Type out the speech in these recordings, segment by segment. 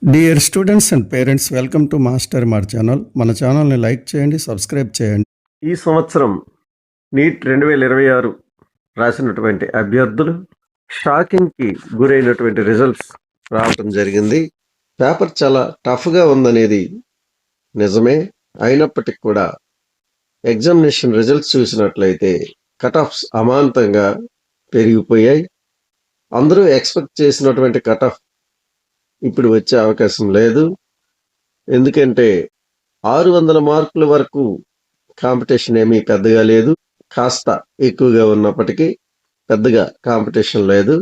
Dear students and parents, welcome to master మార్ channel. మన ఛానల్ని లైక్ చేయండి, సబ్స్క్రైబ్ చేయండి. ఈ సంవత్సరం నీట్ 2026 రాసినటువంటి అభ్యర్థులు షాకింగ్కి గురైనటువంటి రిజల్ట్స్ రావటం జరిగింది. పేపర్ చాలా టఫ్గా ఉందనేది నిజమే. అయినప్పటికీ కూడా ఎగ్జామినేషన్ రిజల్ట్స్ చూసినట్లయితే కట్ ఆఫ్స్ అమాంతంగా పెరిగిపోయాయి. అందరూ ఎక్స్పెక్ట్ చేసినటువంటి కట్ ఆఫ్ ఇప్పుడు వచ్చే అవకాశం లేదు. ఎందుకంటే 600 మార్కుల వరకు కాంపిటీషన్ ఏమీ పెద్దగా లేదు. కాస్త ఎక్కువగా ఉన్నప్పటికీ పెద్దగా కాంపిటీషన్ లేదు.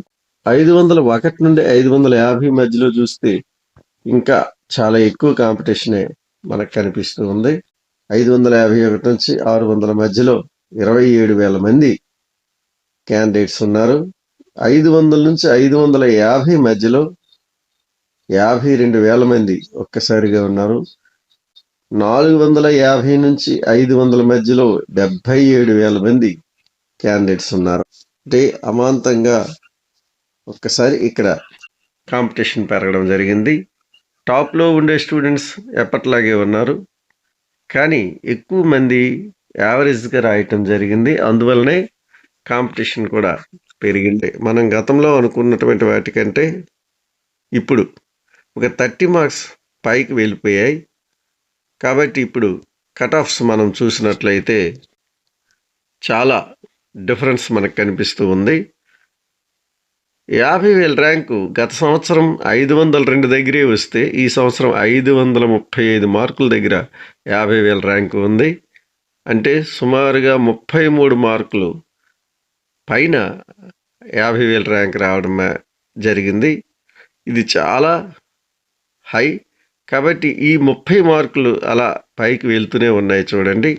501 నుండి 550 మధ్యలో చూస్తే ఇంకా చాలా ఎక్కువ కాంపిటీషనే మనకు కనిపిస్తూ ఉంది. 551 నుంచి 600 మధ్యలో 27,000 మంది క్యాండిడేట్స్ ఉన్నారు. 500 నుంచి 550 మధ్యలో 52,000 మంది ఒక్కసారిగా ఉన్నారు. 450 నుంచి 500 మధ్యలో 77,000 మంది క్యాండిడేట్స్ ఉన్నారు. అంటే అమాంతంగా ఒక్కసారి ఇక్కడ కాంపిటీషన్ పెరగడం జరిగింది. టాప్లో ఉండే స్టూడెంట్స్ ఎప్పట్లాగే ఉన్నారు, కానీ ఎక్కువ మంది యావరేజ్గా రాయటం జరిగింది. అందువల్లనే కాంపిటీషన్ కూడా పెరిగింది. మనం గతంలో అనుకున్నటువంటి వాటికంటే ఇప్పుడు ఒక 30 మార్క్స్ పైకి వెళ్ళిపోయాయి. కాబట్టి ఇప్పుడు కట్ ఆఫ్స్ మనం చూసినట్లయితే చాలా డిఫరెన్స్ మనకు కనిపిస్తూ ఉంది. 50,000 ర్యాంకు గత సంవత్సరం 502 దగ్గరే వస్తే ఈ సంవత్సరం 535 మార్కుల దగ్గర 50,000 ర్యాంకు ఉంది. అంటే సుమారుగా 33 మార్కులు పైన 50,000 ర్యాంక్ రావడం జరిగింది. ఇది చాలా హై. కాబట్టి ఈ 30 మార్కులు అలా పైకి వెళ్తూనే ఉన్నాయి. చూడండి,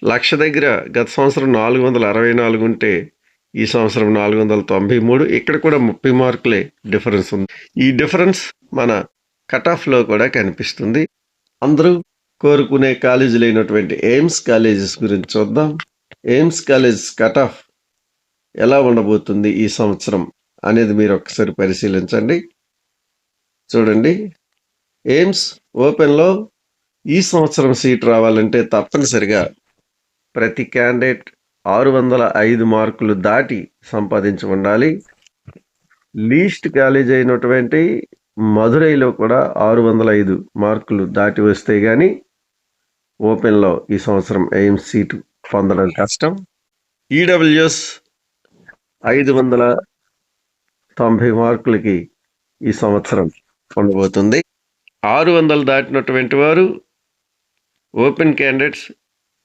1,00,000 దగ్గర గత సంవత్సరం 464 ఉంటే ఈ సంవత్సరం 493. ఇక్కడ కూడా 30 మార్కులే డిఫరెన్స్ ఉంది. ఈ డిఫరెన్స్ మన కట్ ఆఫ్లో కూడా కనిపిస్తుంది. అందరూ కోరుకునే కాలేజీలు అయినటువంటి ఎయిమ్స్ కాలేజెస్ గురించి చూద్దాం. ఎయిమ్స్ కాలేజ్ కట్ ఆఫ్ ఎలా ఉండబోతుంది ఈ సంవత్సరం అనేది మీరు ఒకసారి పరిశీలించండి. చూడండి, ఎయిమ్స్ ఓపెన్లో ఈ సంవత్సరం సీట్ రావాలంటే తప్పనిసరిగా ప్రతి క్యాండిడేట్ 605 మార్కులు దాటి సంపాదించి ఉండాలి. లీస్ట్ కాలేజ్ అయినటువంటి మధురైలో కూడా 605 మార్కులు దాటి వస్తే కానీ ఓపెన్లో ఈ సంవత్సరం ఎయిమ్స్ సీటు పొందడం కష్టం. ఈడబ్ల్యూఎస్ 590 మార్కులకి ఈ సంవత్సరం ఉండబోతుంది. 600 దాటినటువంటి వారు ఓపెన్ క్యాండిడేట్స్,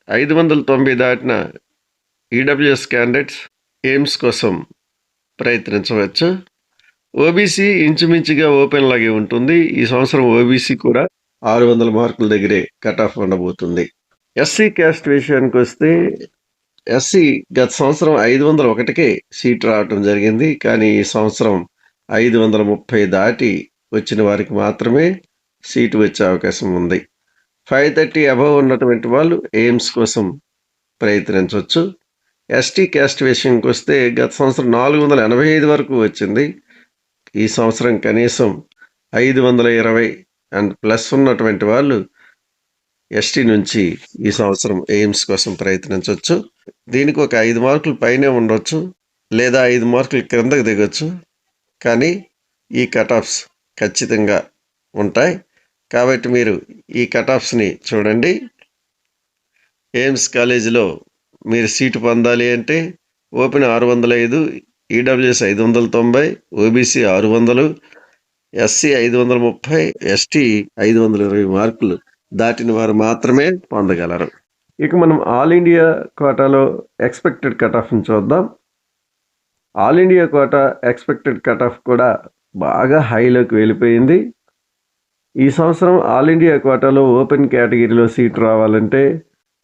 590 దాటిన ఈడబ్ల్యూఎస్ క్యాండిడేట్స్ ఎయిమ్స్ కోసం ప్రయత్నించవచ్చు. ఓబీసీ ఇంచుమించుగా ఓపెన్ లాగే ఉంటుంది. ఈ సంవత్సరం ఓబీసీ కూడా 600 మార్కుల దగ్గరే కట్ ఆఫ్ ఉండబోతుంది. ఎస్సీ క్యాస్ట్ విషయానికి వస్తే ఎస్సీ గత సంవత్సరం 501కే సీట్ రావటం జరిగింది. కానీ ఈ సంవత్సరం 530 దాటి వచ్చిన వారికి మాత్రమే సీటు వచ్చే అవకాశం ఉంది. 530 అబవ్ ఉన్నటువంటి వాళ్ళు ఎయిమ్స్ కోసం ప్రయత్నించవచ్చు. ఎస్టీ క్యాస్ట్ విషయంకి వస్తే గత సంవత్సరం 485 వరకు వచ్చింది. ఈ సంవత్సరం కనీసం 520 అండ్ ప్లస్ ఉన్నటువంటి వాళ్ళు ఎస్టీ నుంచి ఈ సంవత్సరం ఎయిమ్స్ కోసం ప్రయత్నించవచ్చు. దీనికి ఒక 5 మార్కులు పైనే ఉండొచ్చు, లేదా 5 మార్కులు క్రిందకు దిగొచ్చు. కానీ ఈ కట్ ఆఫ్స్ ఖచ్చితంగా ఉంటాయి. కాబట్టి మీరు ఈ కట్ ఆఫ్స్ని చూడండి. ఎయిమ్స్ కాలేజీలో మీరు సీటు పొందాలి అంటే open 605, EWS 590, OBC 600, SC 530, ST 520 మార్కులు దాటిన వారు మాత్రమే పొందగలరు. ఇక మనం ఆల్ ఇండియా కోటాలో ఎక్స్పెక్టెడ్ కట్ ఆఫ్ని చూద్దాం. All India quota expected cut off కూడా బాగా హైలోకి వెళ్ళిపోయింది. ఈ సంవత్సరం ఆల్ ఇండియా కోటాలో ఓపెన్ కేటగిరీలో సీట్ రావాలంటే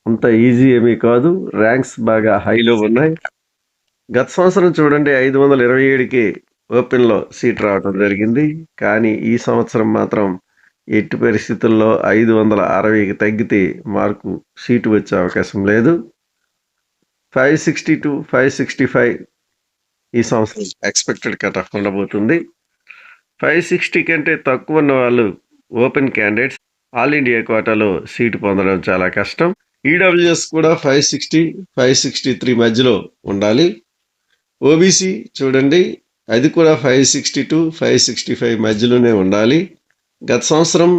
అంత ఈజీ ఏమీ కాదు. ర్యాంక్స్ బాగా హైలో ఉన్నాయి. గత సంవత్సరం చూడండి, 527కి ఓపెన్లో సీట్ రావడం జరిగింది. కానీ ఈ సంవత్సరం మాత్రం ఎట్టి పరిస్థితుల్లో 560కి తగ్గితే మార్కు సీటు వచ్చే అవకాశం లేదు. 562, 565 ఈ సంవత్సరం ఎక్స్పెక్టెడ్ కట్ ఆఫ్ ఉండబోతుంది. 560 కంటే తక్కువ ఉన్న వాళ్ళు ఓపెన్ క్యాండిడేట్స్ ఆల్ ఇండియా కోటాలో సీటు పొందడం చాలా కష్టం. ఈడబ్ల్యూఎస్ కూడా 560, 563 మధ్యలో ఉండాలి. ఓబీసీ చూడండి, అది కూడా 562, 565 మధ్యలోనే ఉండాలి. గత సంవత్సరం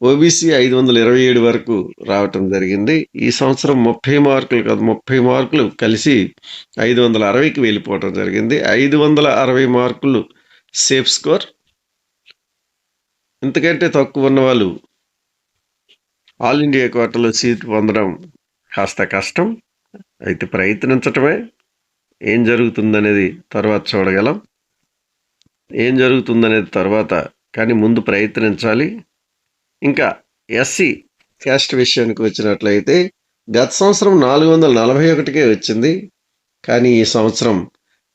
ఓబీసీ 527 వరకు రావటం జరిగింది. ఈ సంవత్సరం 30 మార్కులు కాదు, 30 మార్కులు కలిసి 560కి వెళ్ళిపోవటం జరిగింది. 560 మార్కులు సేఫ్ స్కోర్. ఇంతకంటే తక్కువ ఉన్న వాళ్ళు ఆల్ ఇండియా కోటాలో సీటు పొందడం కాస్త కష్టం. అయితే ప్రయత్నించటమే. ఏం జరుగుతుందనేది తర్వాత చూడగలం. ఏం జరుగుతుందనేది తర్వాత, కానీ ముందు ప్రయత్నించాలి. ఇంకా ఎస్సీ క్యాస్ట్ విషయానికి వచ్చినట్లయితే గత సంవత్సరం 441కే వచ్చింది. కానీ ఈ సంవత్సరం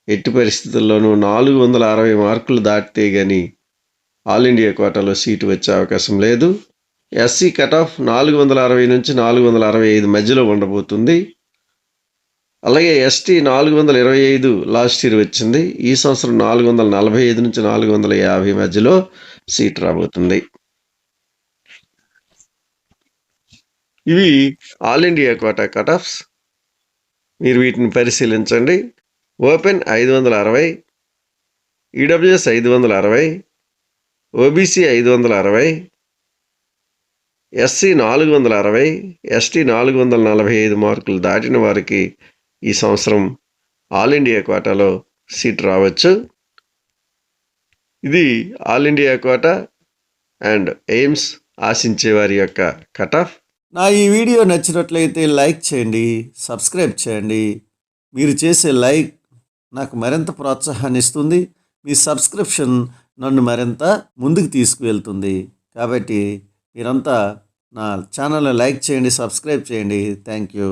ఎట్టి పరిస్థితుల్లోనూ 460 మార్కులు దాటితే కానీ ఆల్ ఇండియా కోటాలో సీటు వచ్చే అవకాశం లేదు. ఎస్సీ కట్ ఆఫ్ 460 నుంచి 465 మధ్యలో ఉండబోతుంది. అలాగే ఎస్టీ 425 లాస్ట్ ఇయర్ వచ్చింది. ఈ సంవత్సరం 445 నుంచి 450 మధ్యలో సీట్ రాబోతుంది. ఇవి all India quota cut offs. మీరు వీటిని పరిశీలించండి. Open 560, EWS 560, OBC 560, SC 460, ST 445 మార్కులు దాటిన వారికి ఈ సంవత్సరం ఆల్ ఇండియా కోటాలో సీట్ రావచ్చు. ఇది all India quota and AIIMS ఆశించే వారి యొక్క కట్ ఆఫ్. నా ఈ వీడియో నచ్చినట్లయితే లైక్ చేయండి, సబ్స్క్రైబ్ చేయండి. మీరు చేసే లైక్ నాకు మరింత ప్రోత్సాహాన్ని ఇస్తుంది. మీ సబ్స్క్రిప్షన్ నన్ను మరింత ముందుకు తీసుకువెళ్తుంది. కాబట్టి మీరంతా నా ఛానల్ని లైక్ చేయండి, సబ్స్క్రైబ్ చేయండి. Thank you.